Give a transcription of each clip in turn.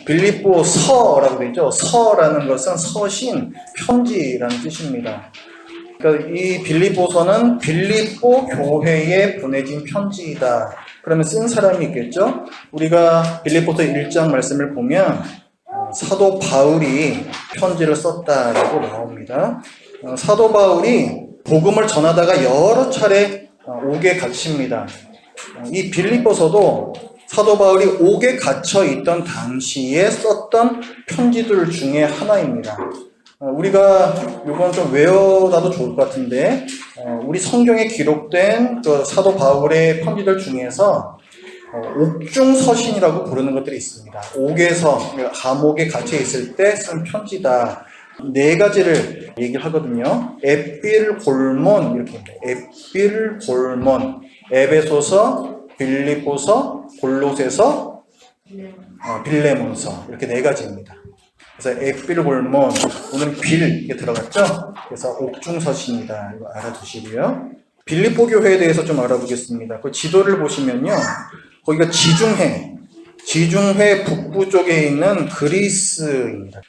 빌립보서라고 되어 있죠. 서라는 것은 서신, 편지라는 뜻입니다. 그러니까 이 빌립보서는 빌립보 교회에 보내진 편지이다. 그러면 쓴 사람이 있겠죠. 우리가 빌립보서 1장 말씀을 보면 사도 바울이 편지를 썼다라고 나옵니다. 사도 바울이 복음을 전하다가 여러 차례 옥에 갇힙니다. 이 빌립보서도 사도 바울이 옥에 갇혀 있던 당시에 썼던 편지들 중에 하나입니다. 우리가 이건 좀 외워놔도 좋을 것 같은데, 우리 성경에 기록된 그 사도 바울의 편지들 중에서 옥중서신이라고 부르는 것들이 있습니다. 옥에서, 감옥에 갇혀 있을 때 쓴 편지다. 네 가지를 얘기를 하거든요. 에필골몬, 이렇게 합니다. 에필골몬, 에베소서, 빌립보서, 골로새서, 빌레몬서, 이렇게 네 가지입니다. 그래서 에필골몬, 오늘 빌 이게 들어갔죠? 그래서 옥중서신이다. 이거 알아두시고요. 빌립보 교회에 대해서 좀 알아보겠습니다. 그 지도를 보시면요, 거기가 지중해 북부 쪽에 있는 그리스입니다.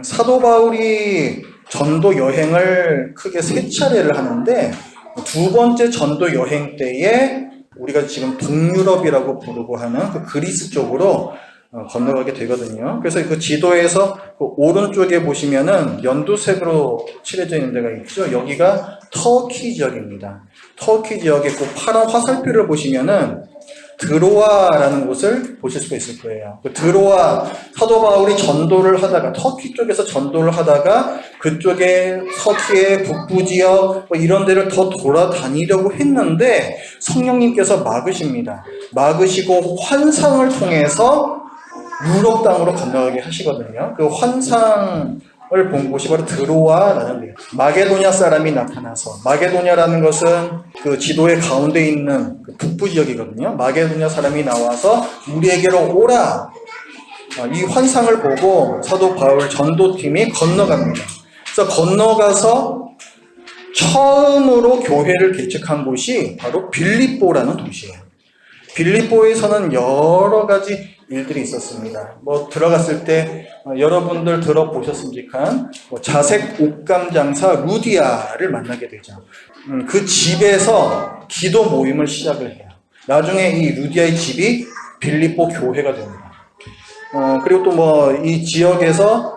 사도 바울이 전도 여행을 크게 3차례를 하는데, 두 번째 전도 여행 때에 우리가 지금 동유럽이라고 부르고 하는 그 그리스 쪽으로 건너가게 되거든요. 그래서 그 지도에서 그 오른쪽에 보시면은 연두색으로 칠해져 있는 데가 있죠. 여기가 터키 지역입니다. 터키 지역에 그 파란 화살표를 보시면은 드로아라는 곳을 보실 수가 있을 거예요. 그 드로아, 사도 바울이 전도를 하다가, 터키 쪽에서 전도를 하다가 그쪽에 터키의 북부 지역 이런 데를 더 돌아다니려고 했는데 성령님께서 막으십니다. 막으시고 환상을 통해서 유럽 땅으로 건너가게 하시거든요. 그 환상을 본 곳이 바로 드로아라는 데예요. 마게도냐 사람이 나타나서, 마게도냐라는 것은 그 지도의 가운데 있는 그 북부 지역이거든요. 마게도냐 사람이 나와서 우리에게로 오라. 이 환상을 보고 사도 바울 전도팀이 건너갑니다. 그래서 건너가서 처음으로 교회를 개척한 곳이 바로 빌립보라는 도시예요. 빌립보에서는 여러 가지 일들이 있었습니다. 들어갔을 때 여러분들 들어보셨습니까? 자색 옷감 장사 루디아를 만나게 되죠. 그 집에서 기도 모임을 시작을 해요. 나중에 이 루디아의 집이 빌립보 교회가 됩니다. 그리고 또 이 지역에서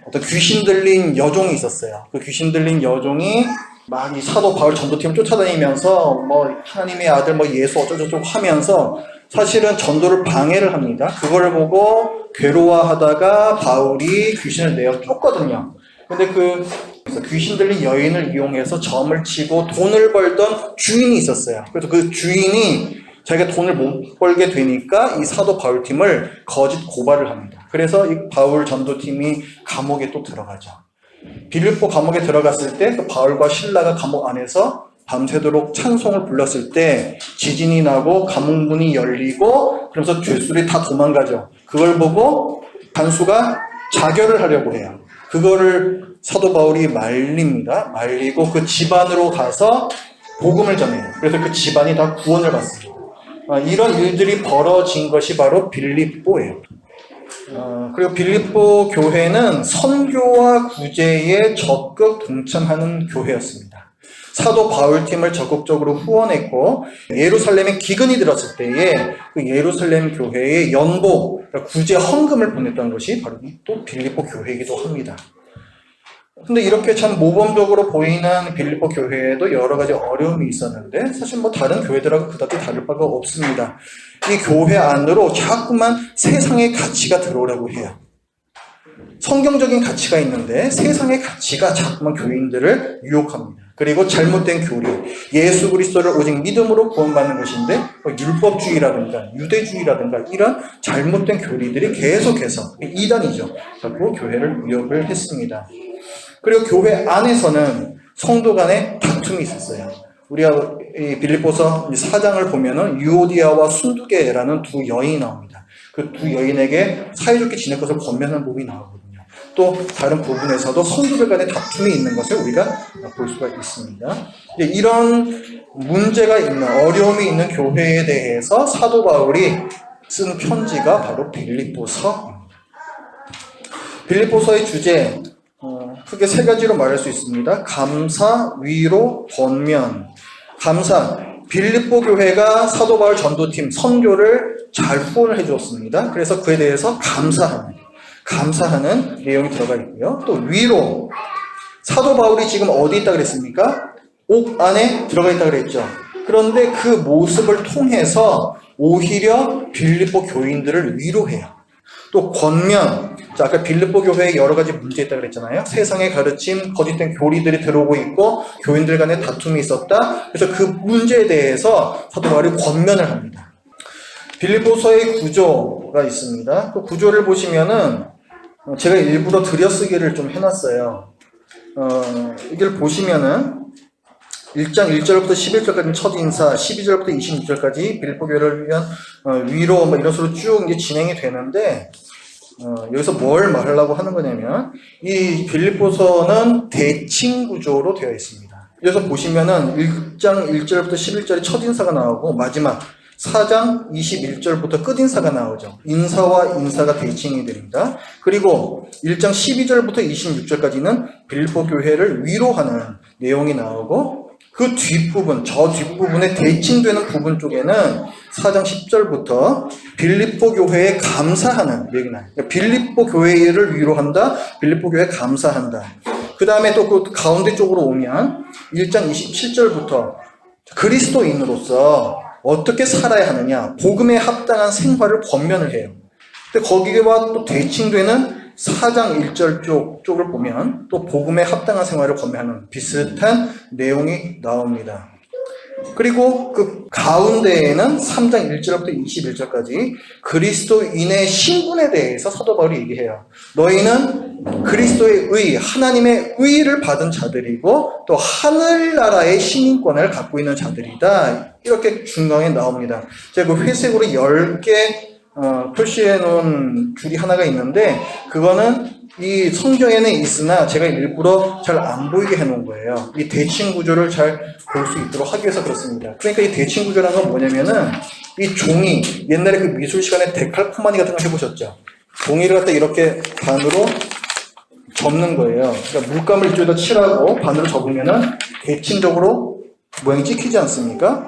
어떤 귀신 들린 여종이 있었어요. 그 귀신 들린 여종이 막 이 사도 바울 전도팀을 쫓아다니면서 하나님의 아들 예수 어쩌고저쩌고 하면서 사실은 전도를 방해를 합니다. 그걸 보고 괴로워하다가 바울이 귀신을 내어 쫓거든요. 근데 그래서 귀신 들린 여인을 이용해서 점을 치고 돈을 벌던 주인이 있었어요. 그래서 그 주인이 자기가 돈을 못 벌게 되니까 이 사도 바울 팀을 거짓 고발을 합니다. 그래서 이 바울 전도팀이 감옥에 또 들어가죠. 빌립보 감옥에 들어갔을 때 바울과 실라가 감옥 안에서 밤새도록 찬송을 불렀을 때 지진이 나고 감옥문이 열리고 그러면서 죄수들이 다 도망가죠. 그걸 보고 간수가 자결을 하려고 해요. 그거를 사도 바울이 말립니다. 말리고 그 집안으로 가서 복음을 전해요. 그래서 그 집안이 다 구원을 받습니다. 이런 일들이 벌어진 것이 바로 빌립보예요. 그리고 빌립보 교회는 선교와 구제에 적극 동참하는 교회였습니다. 사도 바울 팀을 적극적으로 후원했고 예루살렘에 기근이 들었을 때에 그 예루살렘 교회에 연보, 구제 헌금을 보냈던 것이 바로 또 빌립보 교회이기도 합니다. 근데 이렇게 참 모범적으로 보이는 빌립보 교회에도 여러 가지 어려움이 있었는데 사실 다른 교회들하고 그다지 다를 바가 없습니다. 이 교회 안으로 자꾸만 세상의 가치가 들어오려고 해요. 성경적인 가치가 있는데 세상의 가치가 자꾸만 교인들을 유혹합니다. 그리고 잘못된 교리, 예수 그리스도를 오직 믿음으로 구원받는 것인데 율법주의라든가 유대주의라든가 이런 잘못된 교리들이 계속해서 이단이죠. 자꾸 교회를 위협을 했습니다. 그리고 교회 안에서는 성도 간의 다툼이 있었어요. 우리가 이 빌립보서 4장을 보면은 유오디아와 순두계라는 두 여인이 나옵니다. 그 두 여인에게 사이좋게 지낼 것을 권면하는 부분이 나오거든요. 또 다른 부분에서도 성도들 간의 다툼이 있는 것을 우리가 볼 수가 있습니다. 이런 문제가 있는, 어려움이 있는 교회에 대해서 사도 바울이 쓴 편지가 바로 빌립보서입니다. 빌립보서의 주제 크게 세 가지로 말할 수 있습니다. 감사, 위로, 권면. 감사. 빌립보 교회가 사도 바울 전도팀 선교를 잘 후원을 해주었습니다. 그래서 그에 대해서 감사하는 내용이 들어가 있고요. 또 위로. 사도 바울이 지금 어디 있다 그랬습니까? 옥 안에 들어가 있다 그랬죠. 그런데 그 모습을 통해서 오히려 빌립보 교인들을 위로해요. 또 권면. 자, 아까 빌립보 교회에 여러 가지 문제 있다 그랬잖아요. 세상의 가르침, 거짓된 교리들이 들어오고 있고 교인들 간에 다툼이 있었다. 그래서 그 문제에 대해서 사도 바울이 권면을 합니다. 빌립보서의 구조가 있습니다. 그 구조를 보시면은 제가 일부러 들여쓰기를 좀 해놨어요. 이걸 보시면은 1장 1절부터 11절까지 첫 인사, 12절부터 26절까지 빌립보 교회를 위한 위로 이런 식으로 쭉 이제 진행이 되는데 여기서 뭘 말하려고 하는 거냐면 이 빌립보서는 대칭 구조로 되어 있습니다. 여기서 보시면은 1장 1절부터 11절에 첫 인사가 나오고 마지막 4장 21절부터 끝인사가 나오죠. 인사와 인사가 대칭이 됩니다. 그리고 1장 12절부터 26절까지는 빌립보 교회를 위로하는 내용이 나오고 그 뒷부분, 저 뒷부분에 대칭되는 부분 쪽에는 4장 10절부터 빌립보 교회에 감사하는 얘기 나요. 그러니까 빌립보 교회를 위로한다, 빌립보 교회에 감사한다. 그 다음에 또 그 가운데 쪽으로 오면 1장 27절부터 그리스도인으로서 어떻게 살아야 하느냐, 복음에 합당한 생활을 권면을 해요. 근데 거기와 또 대칭되는 4장 1절 쪽을 보면 또 복음에 합당한 생활을 권면하는 비슷한 내용이 나옵니다. 그리고 그 가운데에는 3장 1절부터 21절까지 그리스도인의 신분에 대해서 사도 바울이 얘기해요. 너희는 그리스도의 의, 하나님의 의를 받은 자들이고 또 하늘나라의 시민권을 갖고 있는 자들이다. 이렇게 중간에 나옵니다. 제가 그 회색으로 10개 표시해 놓은 줄이 하나가 있는데 그거는 이 성경에는 있으나 제가 일부러 잘 안 보이게 해 놓은 거예요. 이 대칭 구조를 잘 볼 수 있도록 하기 위해서 그렇습니다. 그러니까 이 대칭 구조라는 건 뭐냐면은 이 종이, 옛날에 그 미술 시간에 데칼코마니 같은 거 해보셨죠? 종이를 갖다 이렇게 반으로 접는 거예요. 그러니까 물감을 이쪽에다 칠하고 반으로 접으면은 대칭적으로 모양이 찍히지 않습니까?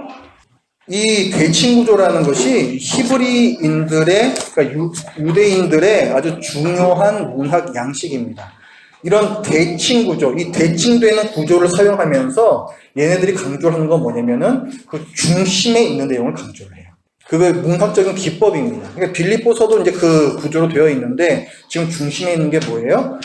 이 대칭 구조라는 것이 히브리인들의, 그러니까 유대인들의 아주 중요한 문학 양식입니다. 이런 대칭 구조, 이 대칭되는 구조를 사용하면서 얘네들이 강조하는 건 뭐냐면은 그 중심에 있는 내용을 강조를 해요. 그게 문학적인 기법입니다. 그러니까 빌립보서도 이제 그 구조로 되어 있는데 지금 중심에 있는 게 뭐예요?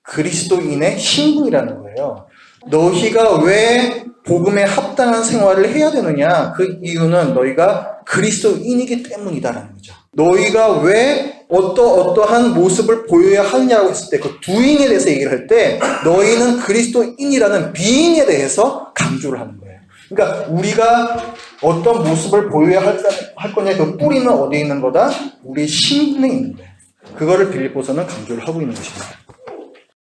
그리스도인의 신분이라는 거예요. 너희가 왜 복음에 합당한 생활을 해야 되느냐? 그 이유는 너희가 그리스도인이기 때문이다라는 거죠. 너희가 왜 어떠한 모습을 보여야 하느냐고 했을 때 그 doing에 대해서 얘기를 할 때 너희는 그리스도인이라는 being에 대해서 강조를 하는 거예요. 그러니까 우리가 어떤 모습을 보여야 할 거냐, 그 뿌리는 어디에 있는 거다? 우리 신분에 있는 거예요. 그거를 빌립보서는 강조를 하고 있는 것입니다.